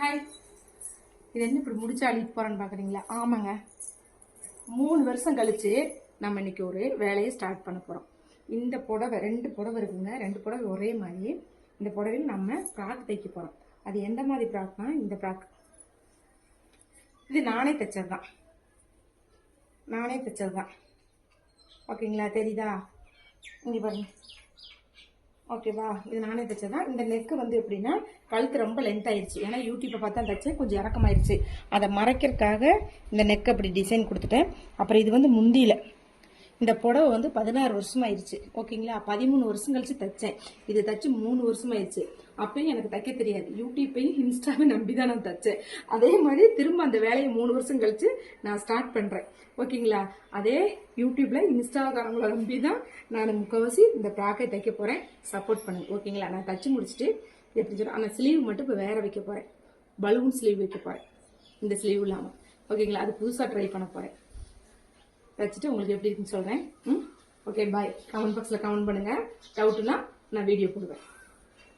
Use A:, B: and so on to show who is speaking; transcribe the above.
A: Hi, இது என்ன இப்படி முடிச்சு அழிட்டு போறேன்னு பாக்குறீங்களா? ஆமாங்க, 3 வருஷம் கழிச்சு நம்ம இன்னைக்கு ஒரு வேலையை ஸ்டார்ட் பண்ண போறோம். இந்த புடவை 2 புடவை இருக்குங்க, 2 புடவை ஒரே மாதிரி. இந்த புடவையில் நம்ம ஃப்ராக் தைக்க போறோம். அது எந்த மாதிரி ஃப்ராக்னா, இந்த ஃப்ராக் இது நானே தைச்சதுதான். ஓகேங்களா? தெரியுதா? இங்க பாருங்க. ஓகேவா? இது நானே தைச்சதான். இந்த நெக்கு வந்து எப்படின்னா, கழுத்து ரொம்ப லென்த் ஆயிடுச்சு. ஏன்னா யூடியூப்பை பார்த்தா தைச்சேன், கொஞ்சம் இறக்கமாயிருச்சு. அதை மறைக்கிறதுக்காக இந்த நெக் அப்படி டிசைன் கொடுத்துட்டேன். அப்புறம் இது வந்து முந்தியில இந்த புடவை வந்து 16 வருஷம் ஆயிடுச்சு. ஓகேங்களா? 13 வருஷம் கழிச்சு தைச்சேன். இது தைச்சு 3 வருஷம் ஆயிடுச்சு. அப்பயும் எனக்கு தைக்க தெரியாது. யூடியூப்பையும் இன்ஸ்டாவையும் நம்பி தான் நான் தைச்சேன். அதே மாதிரி திரும்ப அந்த வேலையை 3 வருஷம் கழிச்சு நான் ஸ்டார்ட் பண்றேன். ஓகேங்களா? அதே யூடியூப்ல இன்ஸ்டாகிராம்ல நம்பி தான் நான் முக்கவாசி இந்த ப்ராக்கை தைக்க போறேன். சப்போர்ட் பண்ணுங்க. ஓகேங்களா? நான் தச்சு முடிச்சுட்டு எப்படி சொல்றேன், ஆனால் ஸ்லீவ் மட்டும் இப்போ வேற வைக்க போறேன். பலூன் ஸ்லீவ் வைக்க போறேன், இந்த ஸ்லீவ் இல்லாமல். ஓகேங்களா? அது புதுசாக ட்ரை பண்ண போறேன். வச்சுட்டு உங்களுக்கு எப்படி இருக்குன்னு சொல்றேன். ஓகே, பாய். கமெண்ட் பாக்ஸ்ல கமெண்ட் பண்ணுங்க. டவுட்னா நான் வீடியோ போடுவேன்.